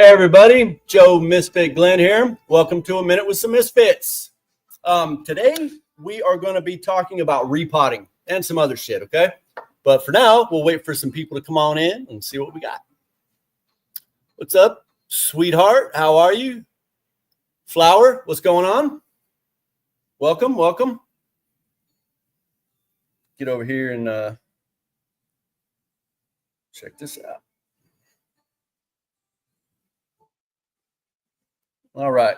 everybody, Joe Misfit Glenn here. Welcome to A Minute with some Misfits. Today we are going to be talking about repotting and some other shit, okay? But for now, we'll wait for some people to come on in and see what we got. What's up, sweetheart? How are you? Flower, what's going on? Welcome, welcome. Get over here and check this out. All right.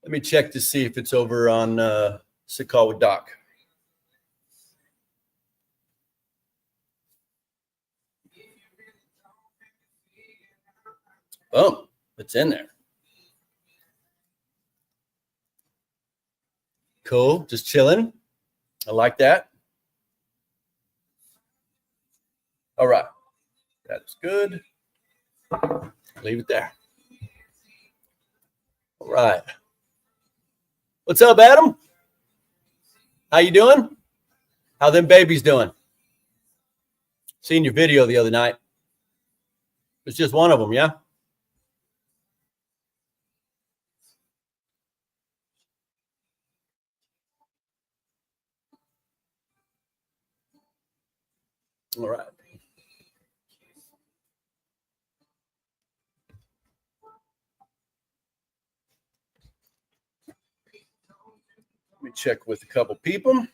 Let me check to see if it's over on Sit Call with Doc. Oh, it's in there. Cool. Just chilling. I like that. All right. That's good. Leave it there. All right. What's up, Adam? How you doing? How them babies doing? Seen your video the other night. It's just one of them, yeah? All right. Let me check with a couple people.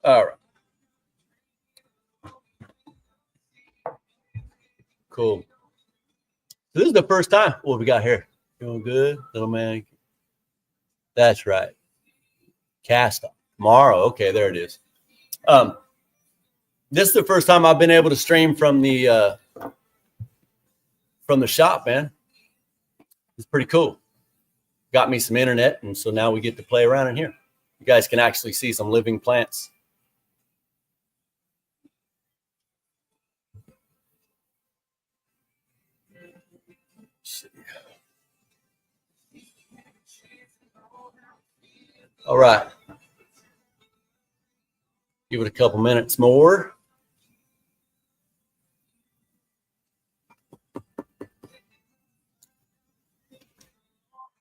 All right. Cool. So this is the first time. What we got here? Doing good, little man. That's right. Cast off tomorrow. Okay, there it is. This is the first time I've been able to stream from the shop, man. It's pretty cool. Got me some internet, and so now we get to play around in here. You guys can actually see some living plants. All right. Give it a couple minutes more.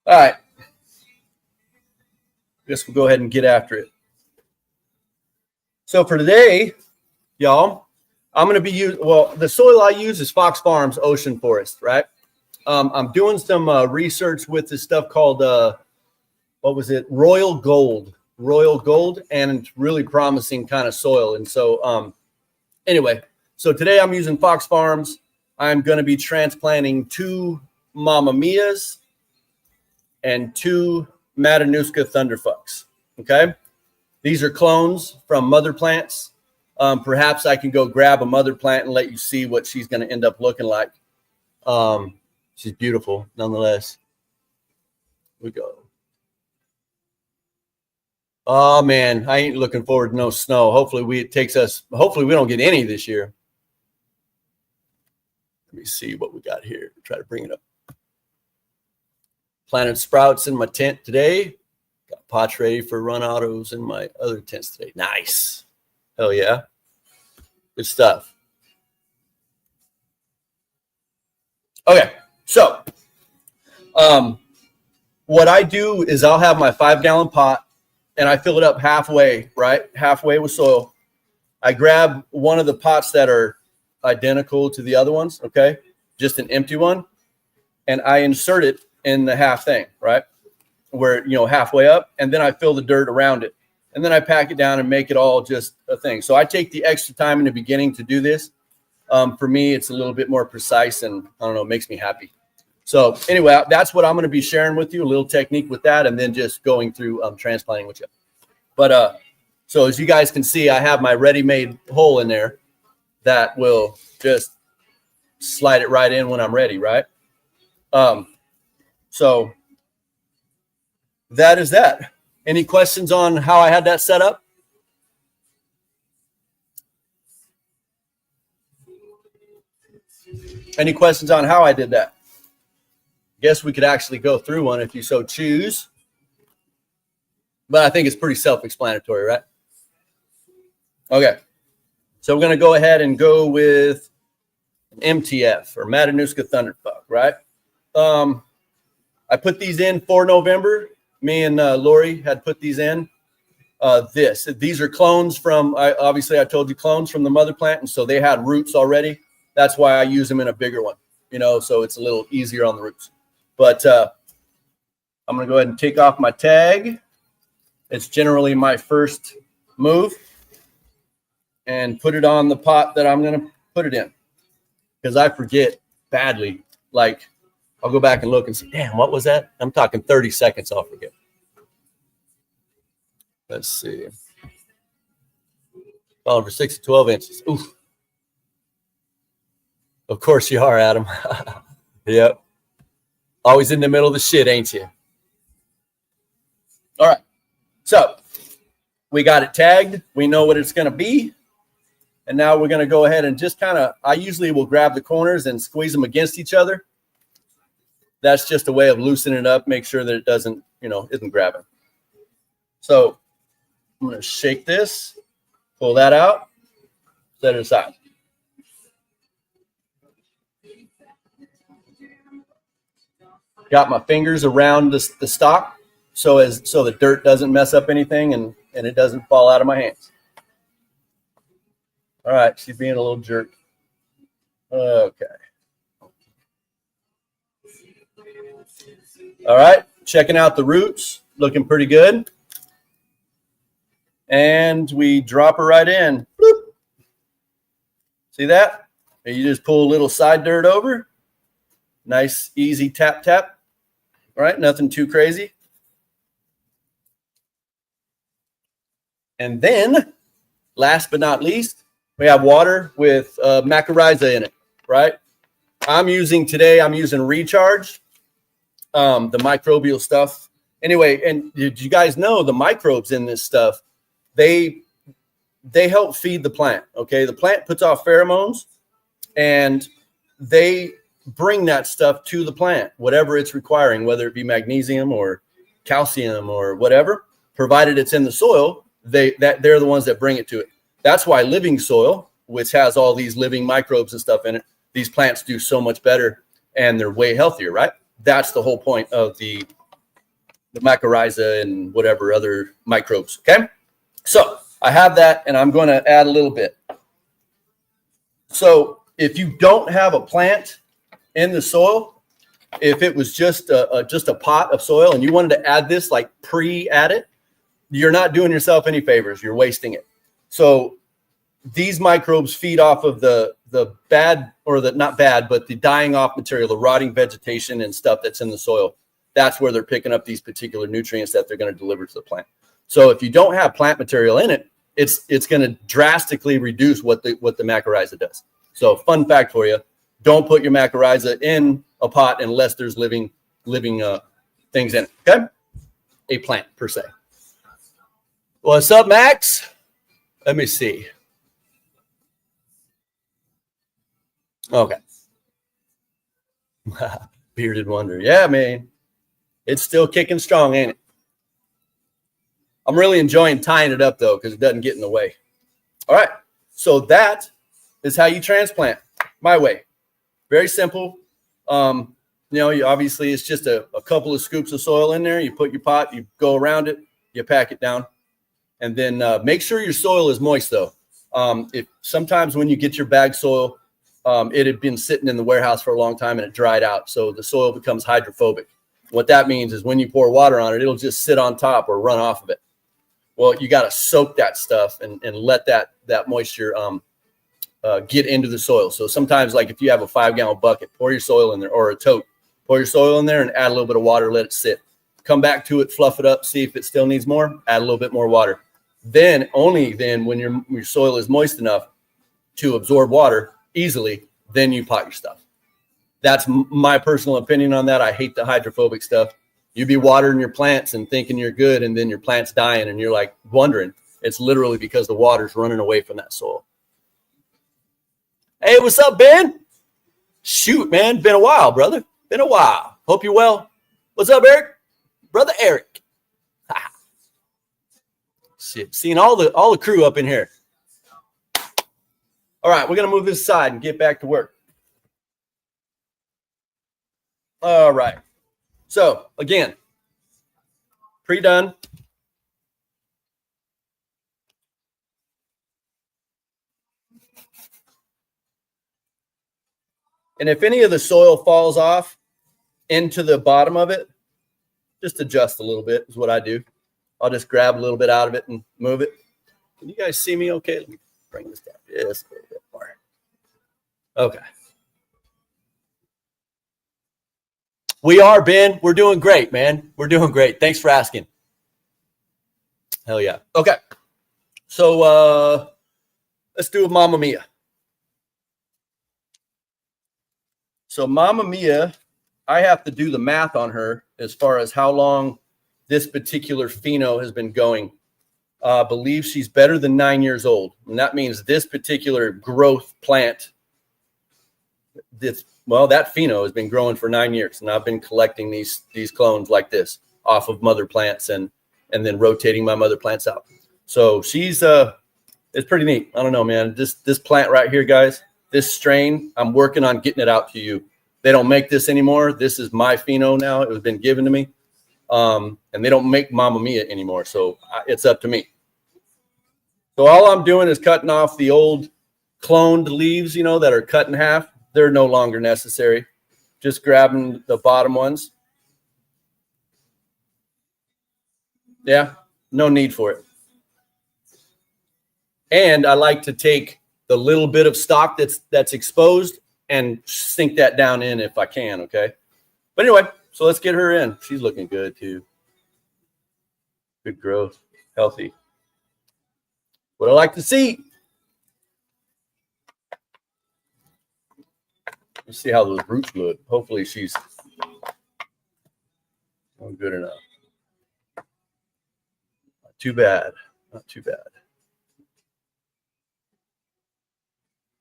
All right. Guess we'll go ahead and get after it. So for today, y'all, I'm going to be using, well, the soil I use is Fox Farms Ocean Forest, right? I'm doing some research with this stuff called, what was it? Royal Gold, and really promising kind of soil. And so anyway, so today I'm using Fox Farms. I'm going to be transplanting 2 Mamma Mias and 2 Matanuska Thunderfucks. Okay. These are clones from mother plants. Perhaps I can go grab a mother plant and let you see what she's going to end up looking like. She's beautiful nonetheless. We go. Oh man, I ain't looking forward to no snow. Hopefully we don't get any this year. Let me see what we got here. Try to bring it up. Planted sprouts in my tent today. Got pots ready for run autos in my other tents today. Nice. Hell yeah. Good stuff. Okay. So, what I do is I'll have my 5-gallon pot and I fill it up halfway, right? Halfway with soil. I grab one of the pots that are identical to the other ones. Okay. Just an empty one. And I insert it in the half thing, right? Where, halfway up, and then I fill the dirt around it. And then I pack it down and make it all just a thing. So I take the extra time in the beginning to do this. For me, it's a little bit more precise and I don't know, it makes me happy. So anyway, that's what I'm going to be sharing with you, a little technique with that, and then just going through transplanting with you. But so as you guys can see, I have my ready-made hole in there that will just slide it right in when I'm ready, right? So that is that. Any questions on how I had that set up? Any questions on how I did that? Guess we could actually go through one if you so choose. But I think it's pretty self-explanatory, right? Okay. So we're going to go ahead and go with MTF or Matanuska Thunderfuck, right? I put these in for November. Me and Lori had put these in. These are clones from, obviously I told you clones from the mother plant. And so they had roots already. That's why I use them in a bigger one, so it's a little easier on the roots. But I'm going to go ahead and take off my tag. It's generally my first move. And put it on the pot that I'm going to put it in. Because I forget badly. Like, I'll go back and look and say, damn, what was that? I'm talking 30 seconds, I'll forget. Let's see. Falling for 6 to 12 inches. Oof. Of course you are, Adam. Yep. Always in the middle of the shit, ain't you? All right. So we got it tagged. We know what it's going to be. And now we're going to go ahead and just kind of, I usually will grab the corners and squeeze them against each other. That's just a way of loosening it up, make sure that it doesn't, isn't grabbing. So I'm going to shake this, pull that out, set it aside. Got my fingers around the stock so the dirt doesn't mess up anything and it doesn't fall out of my hands. All right, she's being a little jerk. Okay. All right, checking out the roots, looking pretty good. And we drop her right in. Bloop. See that? And you just pull a little side dirt over. Nice, easy tap, tap. All right, nothing too crazy. And then, last but not least, we have water with macrorrhiza in it, right? I'm using Recharge, the microbial stuff. Anyway, and did you guys know the microbes in this stuff, they help feed the plant, okay? The plant puts off pheromones, and they bring that stuff to the plant, whatever it's requiring, whether it be magnesium or calcium or whatever, provided it's in the soil, they're the ones that bring it to it. That's why living soil, which has all these living microbes and stuff in it, these plants do so much better and they're way healthier, right? That's the whole point of the mycorrhiza and whatever other microbes, okay? So I have that and I'm going to add a little bit. So if you don't have a plant in the soil, if it was just a pot of soil and you wanted to add this, like pre-add it, you're not doing yourself any favors. You're wasting it. So these microbes feed off of the bad, or the not bad, but the dying off material, the rotting vegetation and stuff that's in the soil. That's where they're picking up these particular nutrients that they're going to deliver to the plant. So if you don't have plant material in it, it's going to drastically reduce what the macrorrhiza does. So fun fact for you, don't put your macrorrhiza in a pot unless there's living things in it, okay? A plant per se. What's up, Max? Let me see. Okay. Bearded Wonder. Yeah, man. It's still kicking strong, ain't it? I'm really enjoying tying it up, though, because it doesn't get in the way. All right. So that is how you transplant. My way. Very simple. You obviously it's just a couple of scoops of soil in there. You put your pot, you go around it, you pack it down. And then make sure your soil is moist, though. If sometimes when you get your bag soil, it had been sitting in the warehouse for a long time and it dried out. So the soil becomes hydrophobic. What that means is when you pour water on it, it'll just sit on top or run off of it. Well, you got to soak that stuff and let that moisture get into the soil. So sometimes, like if you have a 5-gallon bucket, pour your soil in there, or a tote, pour your soil in there and add a little bit of water, let it sit. Come back to it, fluff it up, see if it still needs more, add a little bit more water. Then, only then, when your soil is moist enough to absorb water easily, then you pot your stuff. That's my personal opinion on that. I hate the hydrophobic stuff. You be watering your plants and thinking you're good, and then your plant's dying, and you're like wondering. It's literally because the water's running away from that soil. Hey, what's up, Ben? Shoot, man. Been a while, brother. Been a while. Hope you're well. What's up, Eric? Brother Eric. Shit. Seeing all the crew up in here. All right, we're going to move this aside and get back to work. All right. So, again, pre-done. And if any of the soil falls off into the bottom of it, just adjust a little bit is what I do. I'll just grab a little bit out of it and move it. Can you guys see me okay? Let me bring this down just a little bit more. Okay. We are, Ben. We're doing great, man. We're doing great. Thanks for asking. Hell yeah. Okay. So let's do a Mamma Mia. So Mamma Mia, I have to do the math on her as far as how long this particular pheno has been going. I believe she's better than 9 years old. And that means this particular growth plant, that pheno has been growing for 9 years. And I've been collecting these clones like this off of mother plants and then rotating my mother plants out. So she's it's pretty neat. I don't know, man. This plant right here, guys, this strain, I'm working on getting it out to you. They don't make this anymore. This is my pheno now. It has been given to me. And they don't make Mamma Mia anymore. So it's up to me. So all I'm doing is cutting off the old cloned leaves, that are cut in half. They're no longer necessary. Just grabbing the bottom ones. Yeah, no need for it. And I like to take the little bit of stock that's exposed and sink that down in if I can, okay? But anyway, so let's get her in. She's looking good too. Good growth, healthy. What I like to see. Let's see how those roots look. Hopefully she's good enough. Not too bad. Not too bad.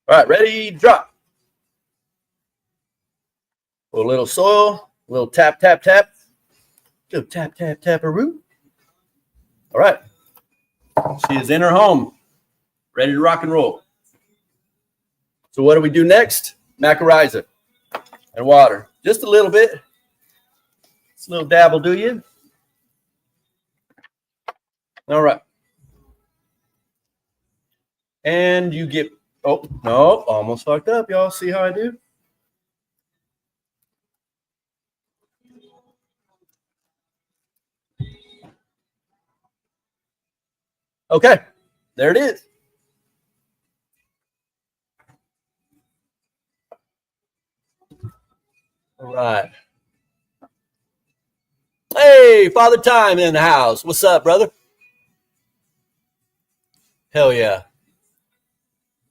All right, ready, drop. A little soil, a little tap, tap, tap. Go tap, tap, tap a root. All right. She is in her home, ready to rock and roll. So what do we do next? Macrorrhiza and water. Just a little bit. Just a little dab will do you. All right. And you get, oh, no, almost fucked up, y'all. See how I do? Okay, there it is. All right. Hey, Father Time in the house. What's up, brother? Hell yeah.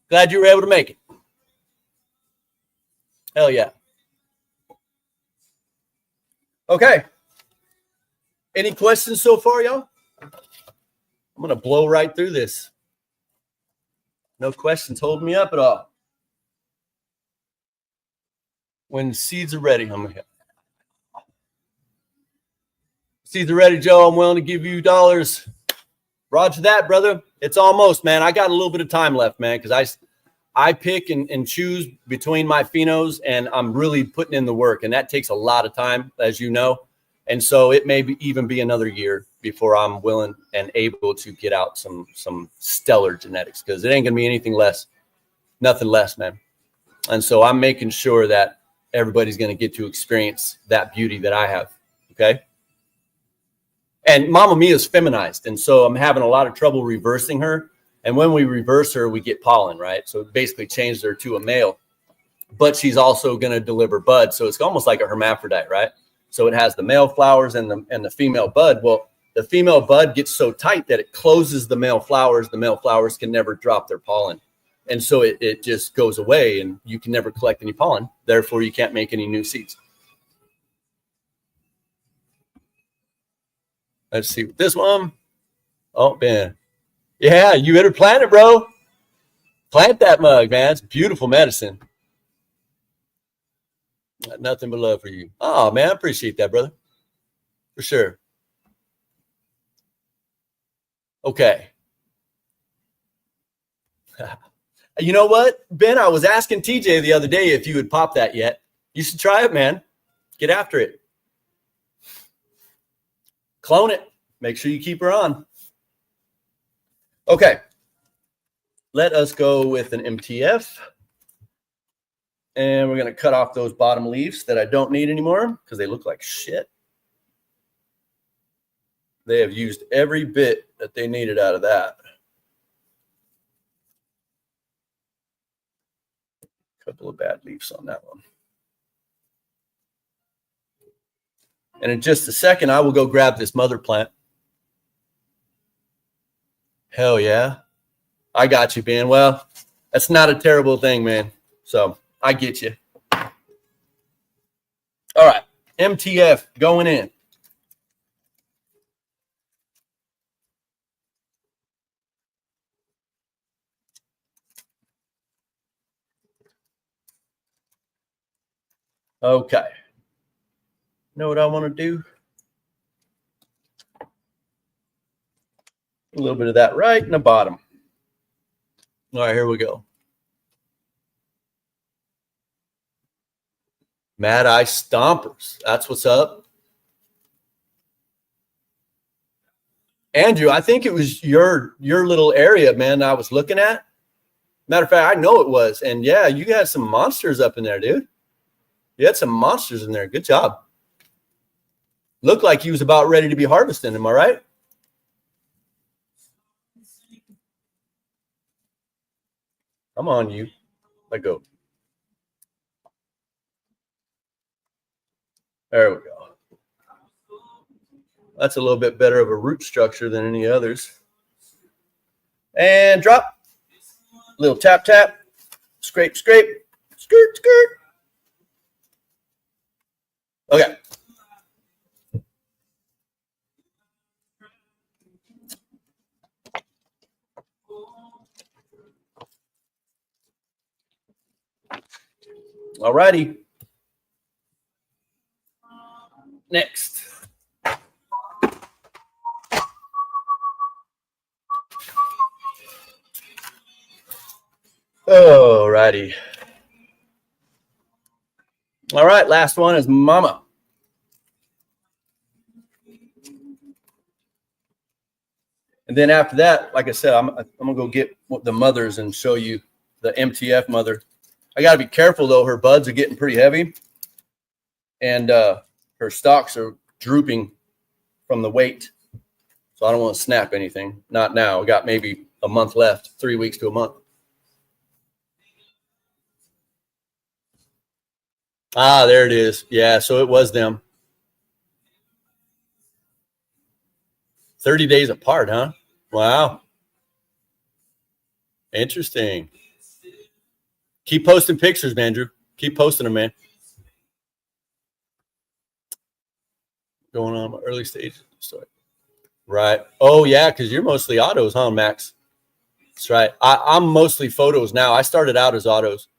Glad you were able to make it. Hell yeah. Okay. Any questions so far, y'all? I'm going to blow right through this. No questions holding me up at all. When seeds are ready, I'm going to. Seeds are ready, Joe. I'm willing to give you dollars. Roger that, brother. It's almost, man. I got a little bit of time left, man, because I pick and choose between my phenos, and I'm really putting in the work, and that takes a lot of time, as you know. And so it may even be another year before I'm willing and able to get out some stellar genetics, because it ain't going to be anything less, nothing less, man. And so I'm making sure that everybody's going to get to experience that beauty that I have, okay? And Mamma Mia is feminized, and so I'm having a lot of trouble reversing her. And when we reverse her, we get pollen, right? So it basically changed her to a male. But she's also going to deliver bud, so it's almost like a hermaphrodite, right? So it has the male flowers and the female bud. Well, the female bud gets so tight that it closes the male flowers. The male flowers can never drop their pollen. And so it just goes away, and you can never collect any pollen. Therefore, you can't make any new seeds. Let's see this one. Oh, man. Yeah, you better plant it, bro. Plant that mug, man. It's beautiful medicine. Nothing but love for you. Oh, man, I appreciate that, brother. For sure. Okay. You know what, Ben? I was asking TJ the other day if you would pop that yet. You should try it, man. Get after it. Clone it. Make sure you keep her on. Okay. Let us go with an MTF. And we're going to cut off those bottom leaves that I don't need anymore because they look like shit. They have used every bit that they needed out of that. Couple of bad leaves on that one. And in just a second, I will go grab this mother plant. Hell yeah. I got you, Ben. Well, that's not a terrible thing, man. So I get you. All right. MTF going in. Okay. Know what I want to do? A little bit of that right in the bottom. All right, here we go. Mad Eye Stompers. That's what's up. Andrew, I think it was your little area, man, I was looking at. Matter of fact, I know it was. And yeah, you had some monsters up in there, dude. You had some monsters in there. Good job. Looked like he was about ready to be harvesting. Am I right? Come on, you. Let go. There we go. That's a little bit better of a root structure than any others. And drop. Little tap, tap. Scrape, scrape. Skirt, skirt. Okay. All righty. Next. All righty. All right, last one is Mama. And then after that, like I said, I'm gonna go get the mothers and show you the MTF mother. I got to be careful though; her buds are getting pretty heavy, and her stalks are drooping from the weight. So I don't want to snap anything. Not now. We got maybe a month left, 3 weeks to a month. Ah, there it is. Yeah, so it was them. 30 days apart, huh? Wow. Interesting. Keep posting pictures, man, Drew. Keep posting them, man. Going on early stage. Right. Oh, yeah, because you're mostly autos, huh, Max? That's right. I'm mostly photos now. I started out as autos,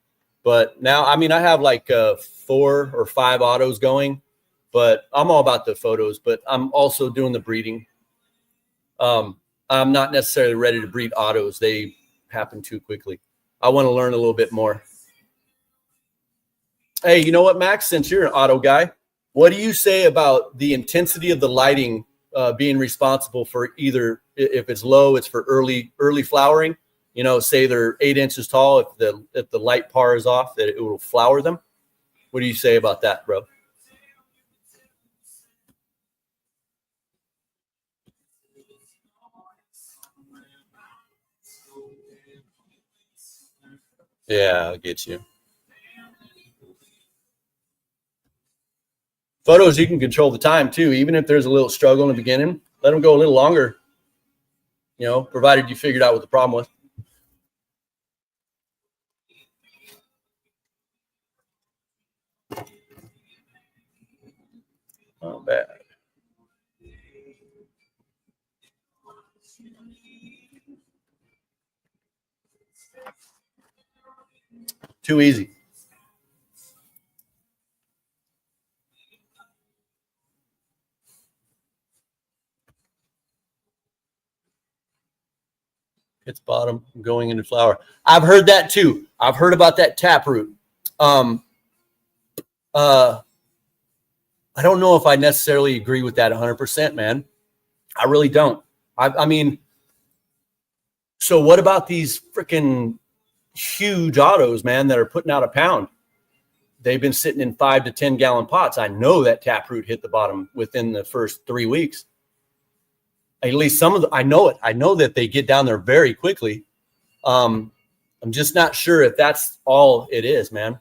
but now, I mean, I have like 4 or 5 autos going, but I'm all about the photos, but I'm also doing the breeding. I'm not necessarily ready to breed autos. They happen too quickly. I want to learn a little bit more. Hey, you know what, Max? Since you're an auto guy, what do you say about the intensity of the lighting being responsible for either if it's low, it's for early flowering? You know, say they're 8 inches tall. If the light par is off, that it will flower them. What do you say about that, bro? Yeah, I get you. Photos, you can control the time too. Even if there's a little struggle in the beginning, let them go a little longer. You know, provided you figured out what the problem was. Not bad. Too easy. It's bottom going into flower. I've heard that too. I've heard about that taproot. Um, uh, I don't know if I necessarily agree with that 100%, man. I really don't. I mean, so what about these freaking huge autos, man, that are putting out a pound? They've been sitting in 5 to 10 gallon pots. I know that taproot hit the bottom within the first 3 weeks. At least some of the, I know it. I know that they get down there very quickly. I'm just not sure if that's all it is, man.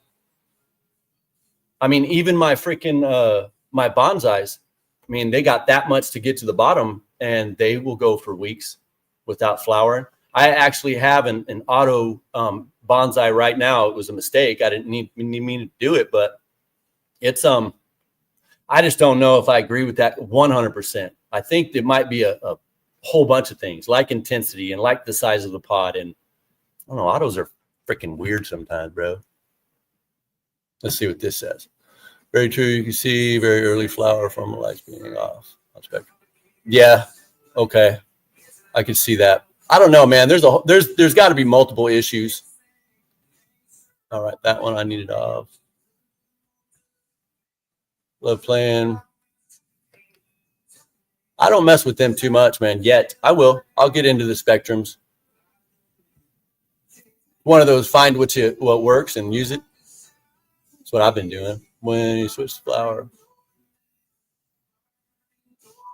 I mean, even my freaking my bonsais, I mean, they got that much to get to the bottom, and they will go for weeks without flowering. I actually have an auto bonsai right now. It was a mistake. I didn't mean to do it, but it's I just don't know if I agree with that 100%. I think there might be a whole bunch of things like intensity and like the size of the pot, and I don't know. Autos are freaking weird sometimes, bro. Let's see what this says. Very true. You can see very early flower from the lights being off on spectrum. Yeah. Okay. I can see that. I don't know, man. There's got to be multiple issues. All right, that one I needed off. Love playing. I don't mess with them too much, man. Yet I will. I'll get into the spectrums. One of those find what works and use it. That's what I've been doing. When you switch the flower,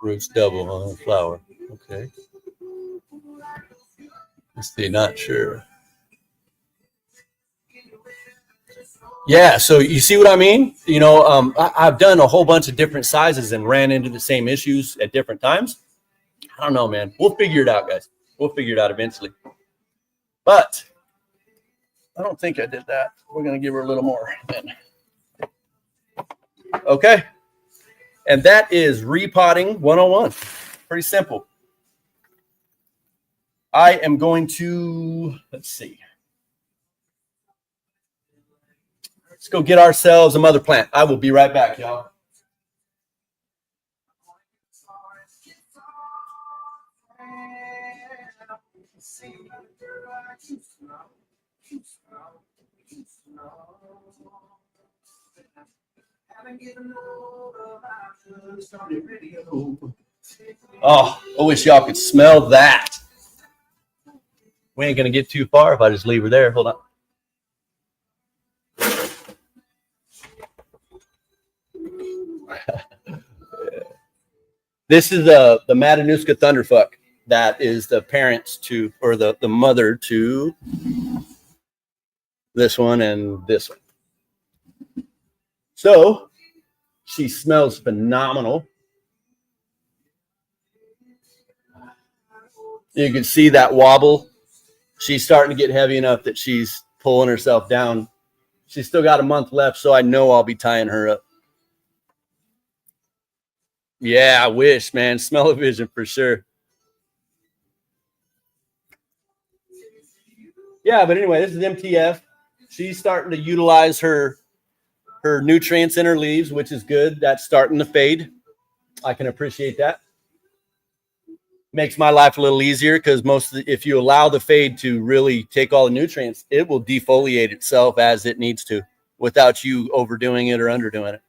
roots double on flower. Okay. Let's see. Not sure. Yeah, so you see what I mean? You know, I've done a whole bunch of different sizes and ran into the same issues at different times. I don't know, man. We'll figure it out, guys. We'll figure it out eventually. But I don't think I did that. We're going to give her a little more then. Okay. And that is repotting 101. Pretty simple. I am going to, let's see. Let's go get ourselves a mother plant. I will be right back, y'all. Oh, I wish y'all could smell that. We ain't going to get too far if I just leave her there. Hold on. This is the Matanuska Thunderfuck. That is the parents to, or the mother to this one and this one. So she smells phenomenal. You can see that wobble. She's starting to get heavy enough that she's pulling herself down. She's still got a month left, so I know I'll be tying her up. Yeah, I wish, man. Smell-o-vision for sure. Yeah, but anyway, this is MTF. She's starting to utilize her nutrients in her leaves, which is good. That's starting to fade. I can appreciate that. Makes my life a little easier because if you allow the fade to really take all the nutrients, it will defoliate itself as it needs to without you overdoing it or underdoing it.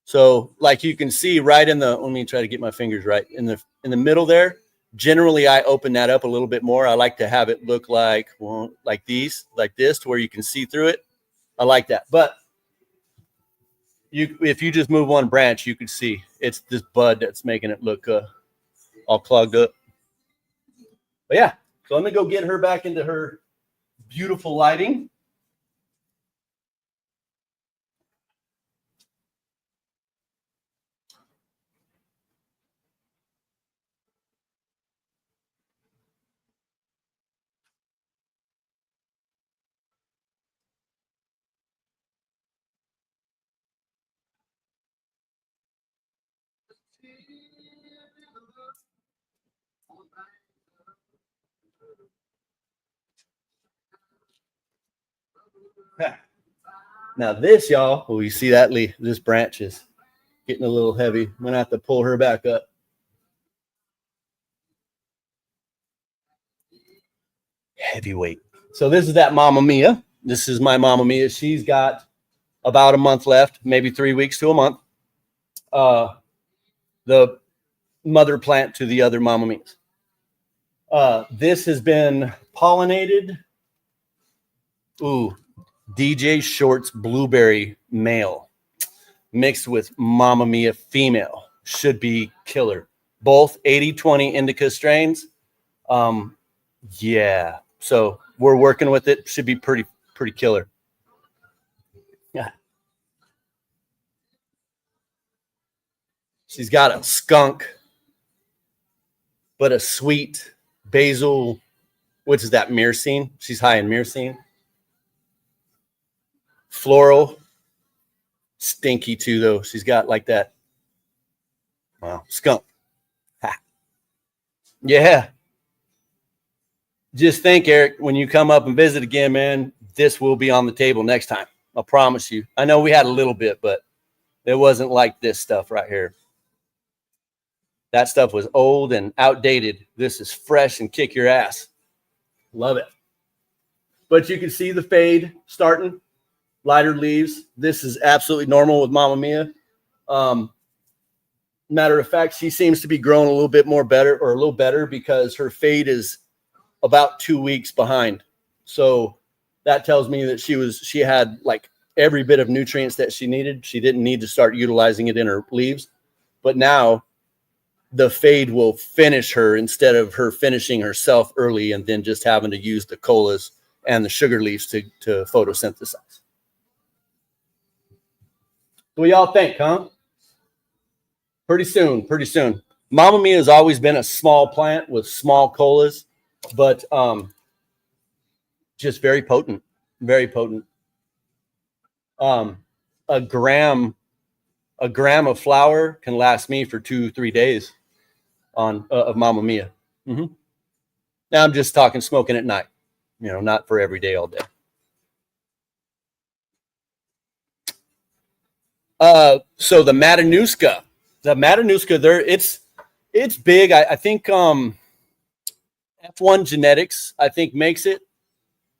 So like you can see right in the, let me try to get my fingers right in the middle there. Generally, I open that up a little bit more. I like to have it look like, well, like this, to where you can see through it. I like that. But if you just move one branch, you can see it's this bud that's making it look all clogged up. But yeah, so let me go get her back into her beautiful lighting. Now this, y'all, well, you see that this branch is getting a little heavy. I'm gonna have to pull her back up. Heavyweight. So this is that Mama Mia. This is my Mama Mia. She's got about a month left, maybe 3 weeks to a month. The mother plant to the other Mama Mias. This has been pollinated. Ooh, DJ Short's blueberry male mixed with Mama Mia female. Should be killer. Both 80-20 indica strains. Yeah. So we're working with it. Should be pretty killer. Yeah. She's got a skunk, but a sweet basil, which is that myrcene. She's high in myrcene. Floral, stinky too, though. She's got like that. Wow, skunk. Ha. Yeah. Just think, Eric, when you come up and visit again, man, this will be on the table next time. I promise you. I know we had a little bit, but it wasn't like this stuff right here. That stuff was old and outdated. This is fresh and kick your ass. Love it. But you can see the fade starting, lighter leaves. This is absolutely normal with Mama Mia. Matter of fact, she seems to be growing a little bit more better, or a little better, because her fade is about 2 weeks behind. So that tells me that she had like every bit of nutrients that she needed. She didn't need to start utilizing it in her leaves. But now the fade will finish her instead of her finishing herself early and then just having to use the colas and the sugar leaves to photosynthesize. What y'all think, huh? Pretty soon. Mama Mia has always been a small plant with small colas, but just very potent. A gram of flour can last me for 2-3 days on of Mama Mia. Mm-hmm. Now I'm just talking smoking at night, not for every day all day. So the Matanuska there, it's big. I think F1 Genetics, I think, makes it.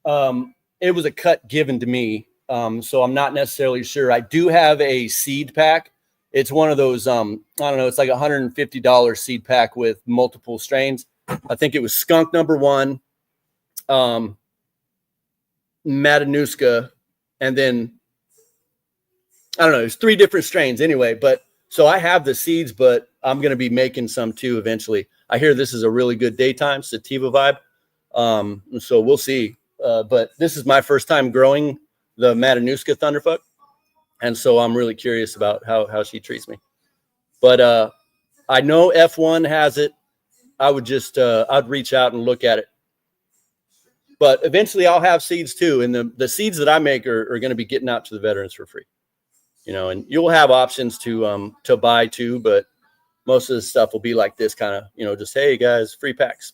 It was a cut given to me, so I'm not necessarily sure. I do have a seed pack. It's one of those, I don't know, it's like $150 seed pack with multiple strains. I think it was skunk number 1, Matanuska, and then I don't know, there's 3 different strains anyway. But so I have the seeds, but I'm going to be making some too eventually. I hear this is a really good daytime sativa vibe. So we'll see. But this is my first time growing the Matanuska Thunderfuck. And so I'm really curious about how she treats me. But I know F1 has it. I would just, I'd reach out and look at it. But eventually I'll have seeds too. And the seeds that I make are going to be getting out to the veterans for free. And you'll have options to buy too, but most of the stuff will be like this kind of, just, hey guys, free packs.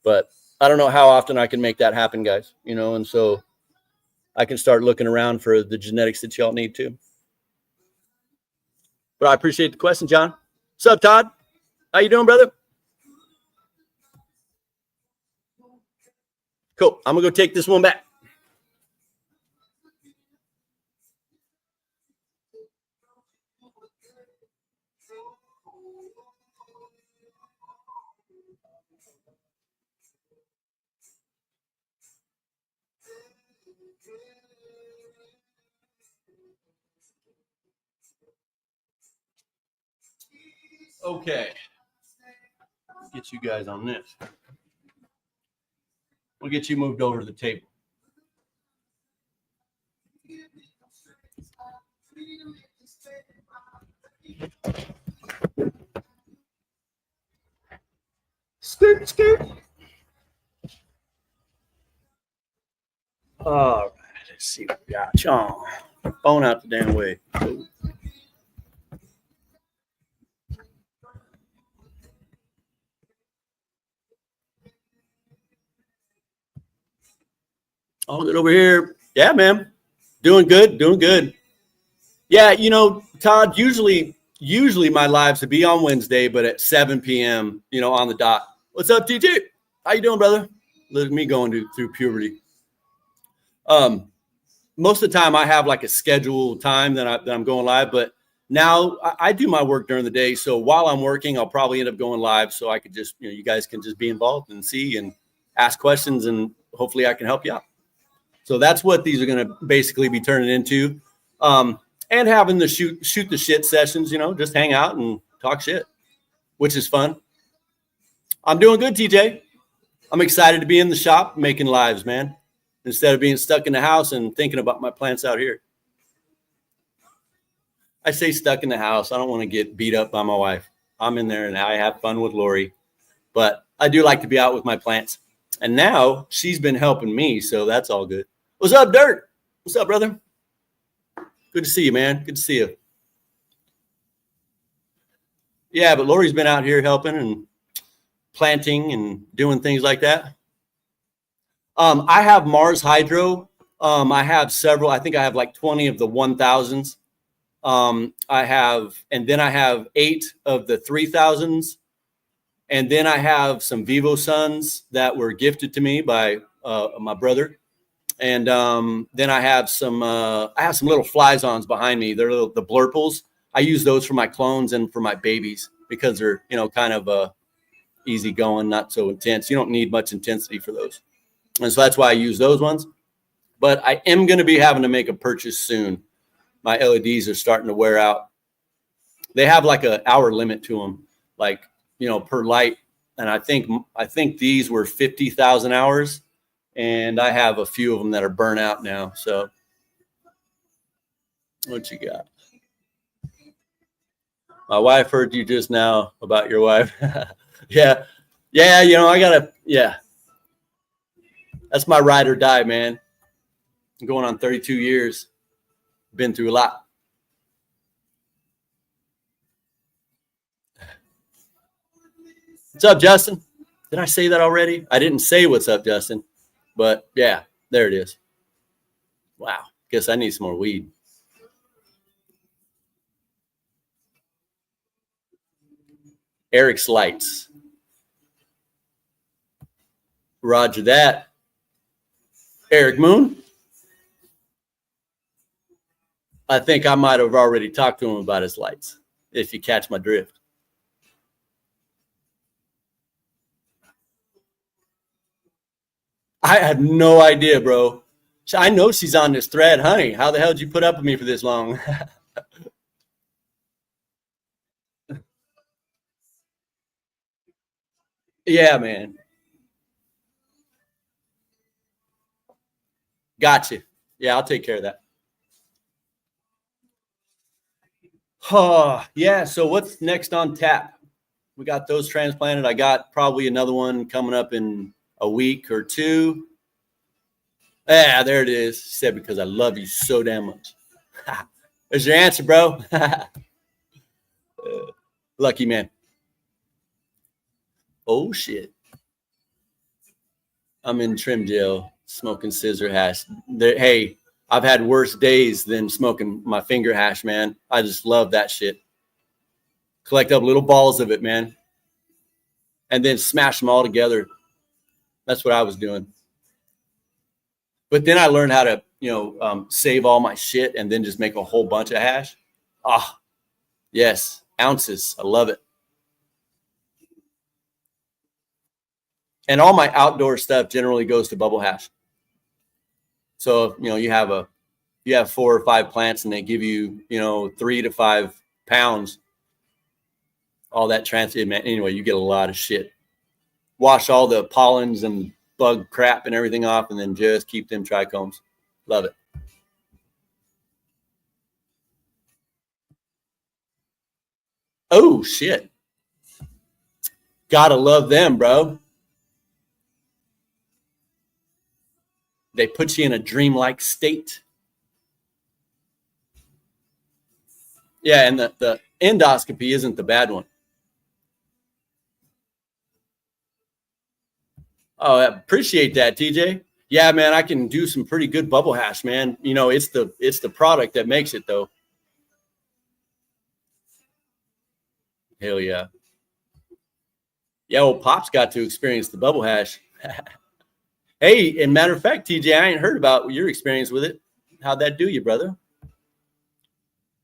But I don't know how often I can make that happen, guys, and so I can start looking around for the genetics that y'all need too. But I appreciate the question, John. What's up, Todd? How you doing, brother? Cool. I'm gonna go take this one back. Okay. Get you guys on this. We'll get you moved over to the table. Skirt. All right. Let's see what we got. John, phone out the damn way. Ooh. All good over here. Yeah, man. Doing good. Doing good. Yeah, Todd, usually my lives would be on Wednesday, but at 7 p.m., on the dot. What's up, TJ? How you doing, brother? Look at me going through puberty. Um, Most of the time I have like a scheduled time that I'm going live, but now I do my work during the day. So while I'm working, I'll probably end up going live so I could just, you guys can just be involved and see and ask questions, and hopefully I can help you out. So that's what these are going to basically be turning into. And having the shoot the shit sessions, just hang out and talk shit, which is fun. I'm doing good, TJ. I'm excited to be in the shop making lives, man, instead of being stuck in the house and thinking about my plants out here. I say stuck in the house. I don't want to get beat up by my wife. I'm in there and I have fun with Lori, but I do like to be out with my plants. And now she's been helping me, so that's all good. What's up, Dirt? What's up, brother? Good to see you, man. Good to see you. Yeah, but Lori's been out here helping and planting and doing things like that. I have Mars Hydro. I have several. I think I have like 20 of the 1000s. I have 8 of the 3000s. And then I have some Vivo Suns that were gifted to me by my brother. And then I have some little flies-ons behind me. They're the blurples. I use those for my clones and for my babies because they're, kind of easy going, not so intense. You don't need much intensity for those. And so that's why I use those ones. But I am going to be having to make a purchase soon. My LEDs are starting to wear out. They have like an hour limit to them, like, per light. And I think these were 50,000 hours. And I have a few of them that are burnt out now. So what you got? My wife heard you just now about your wife. Yeah. Yeah. That's my ride or die, man. I'm going on 32 years. Been through a lot. What's up, Justin? Did I say that already? I didn't say what's up, Justin. But yeah, there it is. Wow. Guess I need some more weed. Eric's lights. Roger that. Eric Moon. I think I might have already talked to him about his lights, if you catch my drift. I had no idea, bro. I know she's on this thread. Honey, how the hell did you put up with me for this long? Yeah, man. Gotcha. Yeah, I'll take care of that. Oh, yeah. So what's next on tap? We got those transplanted. I got probably another one coming up in a week or two. Yeah, there it is. She said, because I love you so damn much. There's your answer, bro. Lucky man. Oh, shit. I'm in trim jail smoking scissor hash. Hey, I've had worse days than smoking my finger hash, man. I just love that shit. Collect up little balls of it, man. And then smash them all together. That's what I was doing. But then I learned how to, save all my shit and then just make a whole bunch of hash. Ah, yes. Ounces. I love it. And all my outdoor stuff generally goes to bubble hash. So, you have 4 or 5 plants and they give you, 3 to 5 pounds. All that transit, man. Anyway, you get a lot of shit. Wash all the pollens and bug crap and everything off, and then just keep them trichomes. Love it. Oh, shit. Gotta love them, bro. They put you in a dreamlike state. Yeah, and the endoscopy isn't the bad one. Oh, I appreciate that, TJ. Yeah, man, I can do some pretty good bubble hash, man. You know, it's the product that makes it, though. Hell yeah. Yeah, well, Pop's got to experience the bubble hash. Hey, and matter of fact, TJ, I ain't heard about your experience with it. How'd that do you, brother? I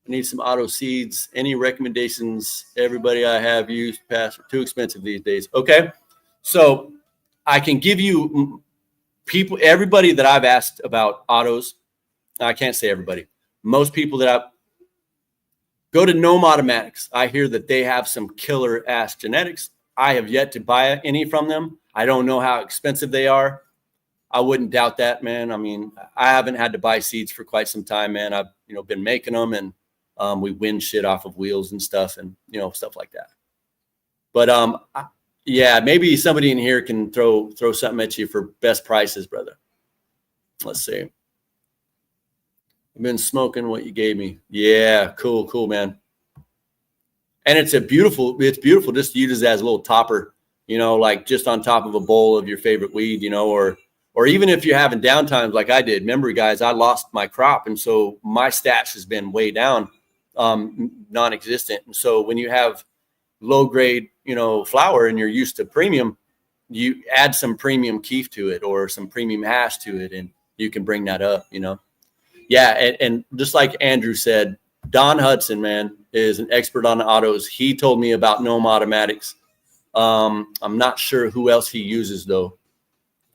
need some auto seeds. Any recommendations? Everybody I have used past are too expensive these days. Okay. So I can give you everybody that I've asked about autos. I can't say everybody. Most people that I go to Gnome Automatics. I hear that they have some killer ass genetics. I have yet to buy any from them. I don't know how expensive they are. I wouldn't doubt that, man. I mean, I haven't had to buy seeds for quite some time, man. I've been making them, and we win shit off of wheels and stuff, and stuff like that. But yeah, maybe somebody in here can throw something at you for best prices, brother. Let's see. I've been smoking what you gave me. Yeah, cool, man. And it's beautiful just to use it as a little topper, like just on top of a bowl of your favorite weed, or even if you're having downtimes like I did. Remember, guys, I lost my crop, and so my stash has been way down, non-existent. And so when you have low grade, flower and you're used to premium, you add some premium keef to it or some premium hash to it, and you can bring that up, Yeah, and just like Andrew said, Don Hudson, man, is an expert on autos. He told me about Gnome Automatics. I'm not sure who else he uses, though.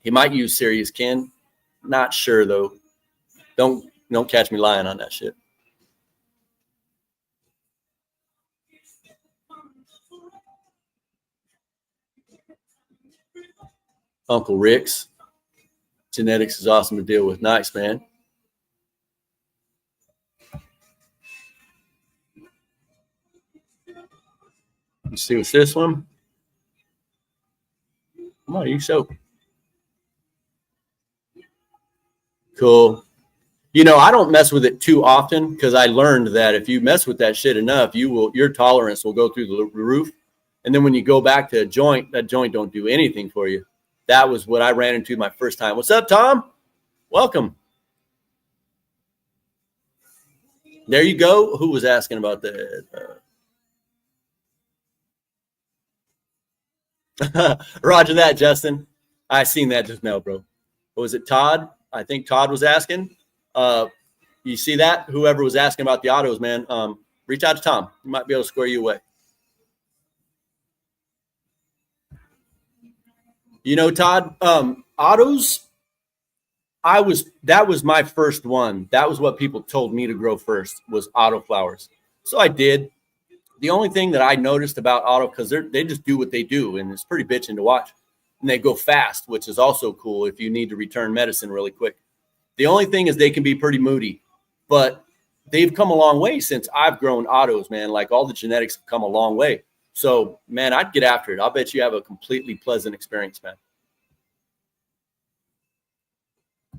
He might use Serious Ken. Not sure, though. Don't catch me lying on that shit. Uncle Rick's genetics is awesome to deal with. Nice, man. You see what's this one? Come on, you show. Cool. I don't mess with it too often because I learned that if you mess with that shit enough, your tolerance will go through the roof. And then when you go back to a joint, that joint don't do anything for you. That was what I ran into my first time. What's up, Tom? Welcome. There you go. Who was asking about that? Roger that, Justin. I seen that just now, bro. What was it, Todd? I think Todd was asking. You see that? Whoever was asking about the autos, man, reach out to Tom. He might be able to square you away. Todd, autos, that was my first one. That was what people told me to grow first, was auto flowers. So I did. The only thing that I noticed about auto, because they just do what they do, and it's pretty bitching to watch. And they go fast, which is also cool if you need to return medicine really quick. The only thing is they can be pretty moody, but they've come a long way since I've grown autos, man. Like, all the genetics have come a long way. So, man, I'd get after it. I'll bet you have a completely pleasant experience, man.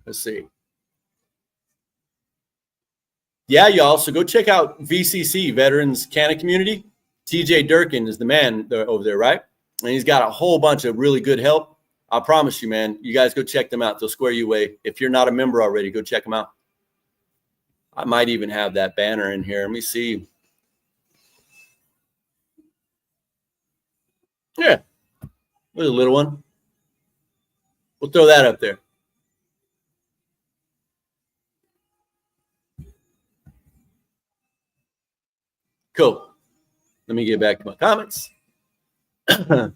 Let's see. Yeah, y'all. So go check out VCC, Veterans Canna Community. TJ Durkin is the man over there, right? And he's got a whole bunch of really good help. I promise you, man, you guys go check them out. They'll square you away. If you're not a member already, go check them out. I might even have that banner in here. Let me see. Yeah, there's a little one. We'll throw that up there. Cool. Let me get back to my comments. Hell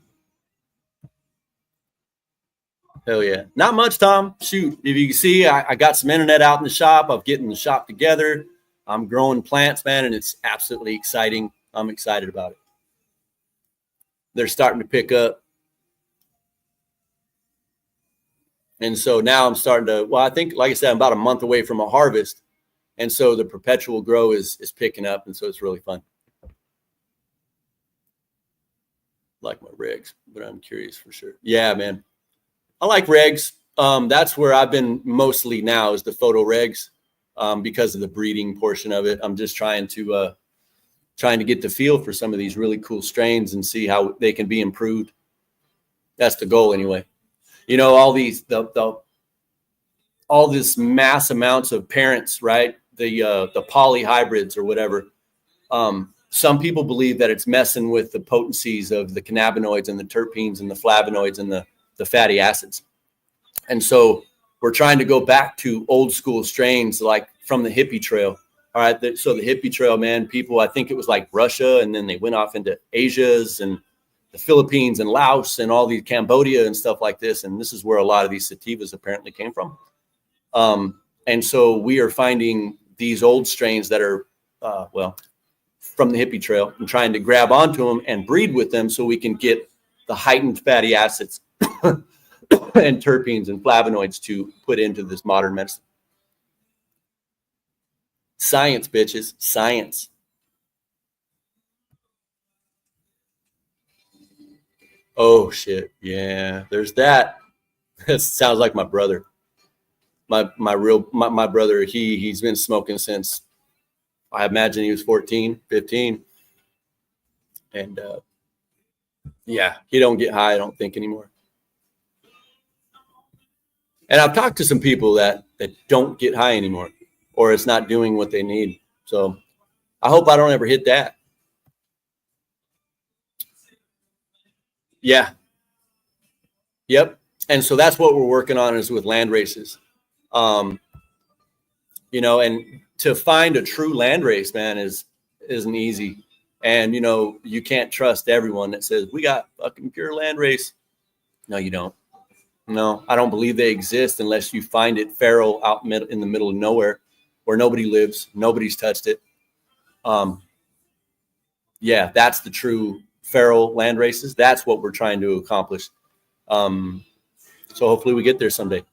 yeah. Not much, Tom. Shoot. If you can see, I got some internet out in the shop. I'm getting the shop together. I'm growing plants, man, and it's absolutely exciting. I'm excited about it. They're starting to pick up. And so now I'm starting to, well, I think, like I said, I'm about a month away from a harvest. And so the perpetual grow is picking up. And so it's really fun. Like my regs, but I'm curious for sure. Yeah, man. I like regs. That's where I've been mostly now, is the photo regs, because of the breeding portion of it. I'm just trying to get the feel for some of these really cool strains and see how they can be improved. That's the goal anyway. All these, all this mass amounts of parents, right? The poly hybrids or whatever. Some people believe that it's messing with the potencies of the cannabinoids and the terpenes and the flavonoids and the fatty acids. And so we're trying to go back to old school strains like from the hippie trail. All right. So the hippie trail, man, people, I think it was like Russia, and then they went off into Asia's and the Philippines and Laos and all these Cambodia and stuff like this. And this is where a lot of these sativas apparently came from. And so we are finding these old strains that are, from the hippie trail and trying to grab onto them and breed with them so we can get the heightened fatty acids and terpenes and flavonoids to put into this modern medicine. Science, bitches, science. Oh shit. Yeah, there's that. That sounds like my brother. My brother, he's been smoking since I imagine he was 14, 15. And yeah, he don't get high, I don't think anymore. And I've talked to some people that don't get high anymore, or it's not doing what they need. So I hope I don't ever hit that. Yeah. Yep. And so that's what we're working on is with land races. Um, and to find a true land race, man, isn't easy. And you can't trust everyone that says we got fucking pure land race. No, you don't. No, I don't believe they exist unless you find it feral out in the middle of nowhere where nobody lives, nobody's touched it. Yeah, that's the true feral land races. That's what we're trying to accomplish. So hopefully we get there someday.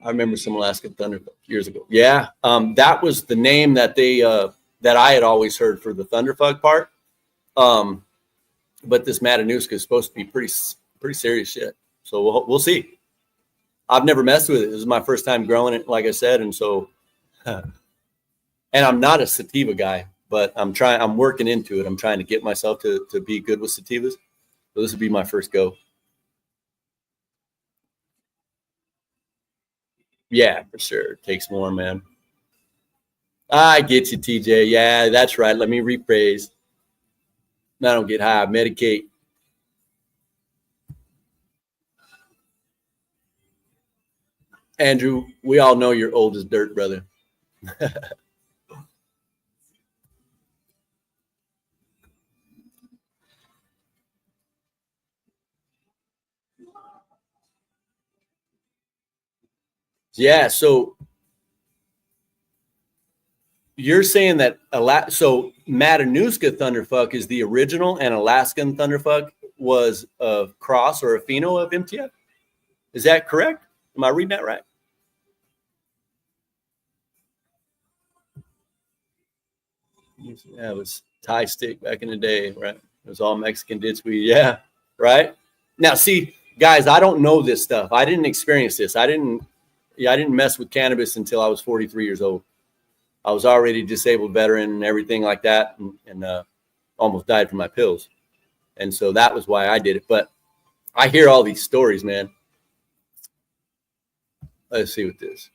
I remember some Alaska Thunder years ago. Yeah, that was the name that that I had always heard for the Thunderfuck part. But this Matanuska is supposed to be pretty serious shit. So we'll see. I've never messed with it. This is my first time growing it, like I said, and so, and I'm not a sativa guy, but I'm working into it. I'm trying to get myself to be good with sativas. So this would be my first go. Yeah, for sure. It takes more, man. I get you, TJ. Yeah, that's right. Let me rephrase. I don't get high. I medicate. Andrew, we all know you're old as dirt, brother. Yeah, so you're saying that so Matanuska Thunderfuck is the original and Alaskan Thunderfuck was a cross or a pheno of MTF? Is that correct? Am I reading that right? Yeah, it was Thai stick back in the day, right? It was all Mexican ditch weed. Yeah, right. Now, see, guys, I don't know this stuff. I didn't experience this. I didn't mess with cannabis until I was 43 years old. I was already disabled veteran and everything like that, and almost died from my pills. And so that was why I did it. But I hear all these stories, man. Let's see what this.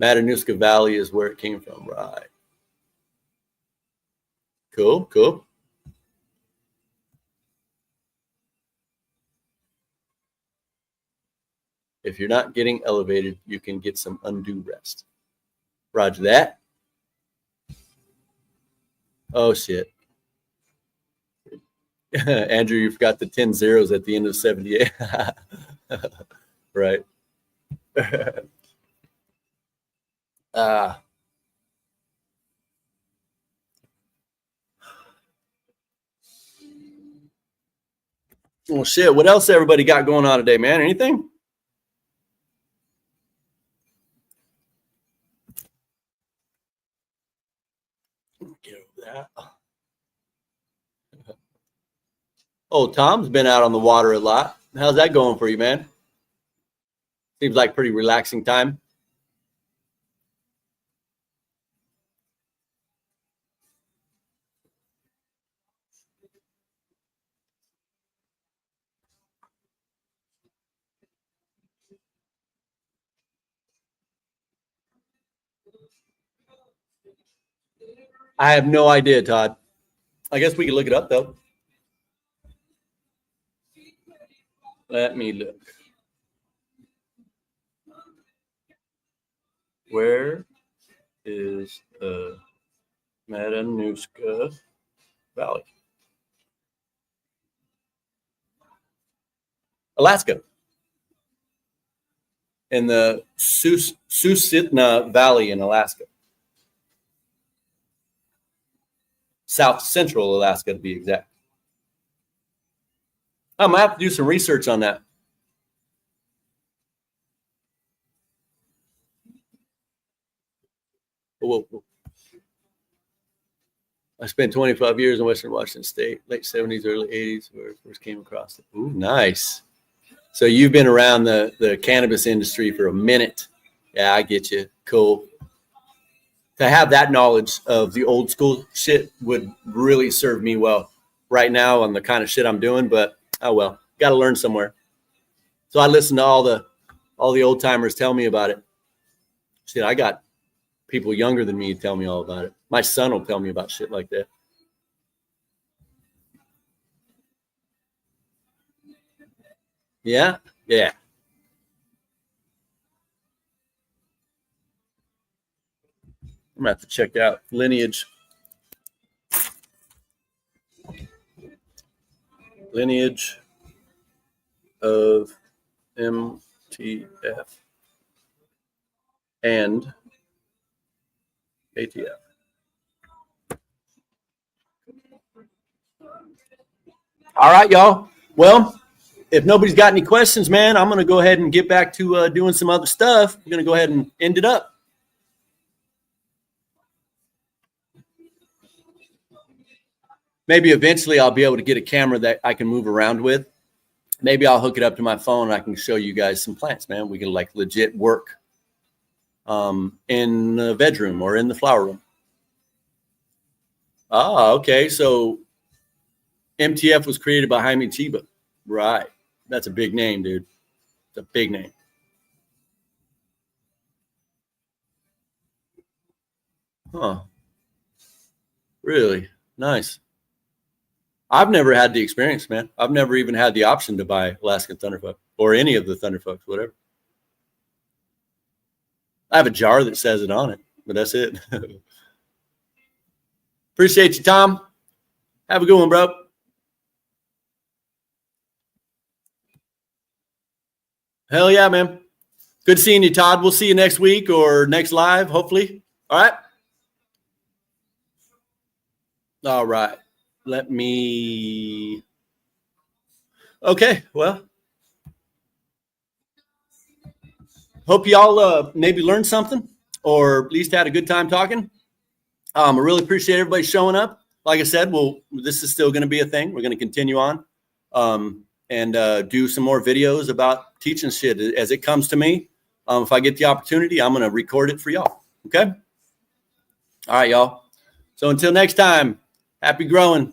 Matanuska Valley is where it came from. Right. Cool, cool. If you're not getting elevated, you can get some undue rest. Roger that. Oh, shit. Andrew, you forgot the 10 zeros at the end of 78. Right. uh, well, shit. What else everybody got going on today, man? Anything? Get over that. Oh, Tom's been out on the water a lot. How's that going for you, man? Seems like pretty relaxing time. I have no idea, Todd. I guess we can look it up, though. Let me look. Where is the Matanuska Valley? Alaska. In the Susitna Valley in Alaska. South Central Alaska, to be exact. I'm going to have to do some research on that. Whoa. I spent 25 years in Western Washington State, late 70s, early 80s, where I first came across it. Ooh, nice. So you've been around the cannabis industry for a minute. Yeah, I get you. Cool. To have that knowledge of the old school shit would really serve me well right now on the kind of shit I'm doing, but oh well, got to learn somewhere. So I listen to all the old timers tell me about it. Shit, I got people younger than me tell me all about it. My son will tell me about shit like that. Yeah. I'm gonna have to check out lineage of MTF and ATF. All right, y'all. Well, if nobody's got any questions, man, I'm going to go ahead and get back to doing some other stuff. I'm going to go ahead and end it up. Maybe eventually I'll be able to get a camera that I can move around with. Maybe I'll hook it up to my phone and I can show you guys some plants, man. We can like legit work in the bedroom or in the flower room. Ah, okay. So MTF was created by Jaime Chiba. Right. That's a big name, dude. It's a big name. Huh. Really? Nice. I've never had the experience, man. I've never even had the option to buy Alaskan Thunderfuck or any of the Thunderfucks, whatever. I have a jar that says it on it, but that's it. Appreciate you, Tom. Have a good one, bro. Hell yeah, man. Good seeing you, Todd. We'll see you next week or next live, hopefully. All right. All right. Let me. Okay. Well, hope y'all maybe learned something or at least had a good time talking. I really appreciate everybody showing up. Like I said, this is still going to be a thing. We're going to continue on and do some more videos about teaching shit as it comes to me. If I get the opportunity, I'm going to record it for y'all. Okay. All right, y'all. So until next time, happy growing.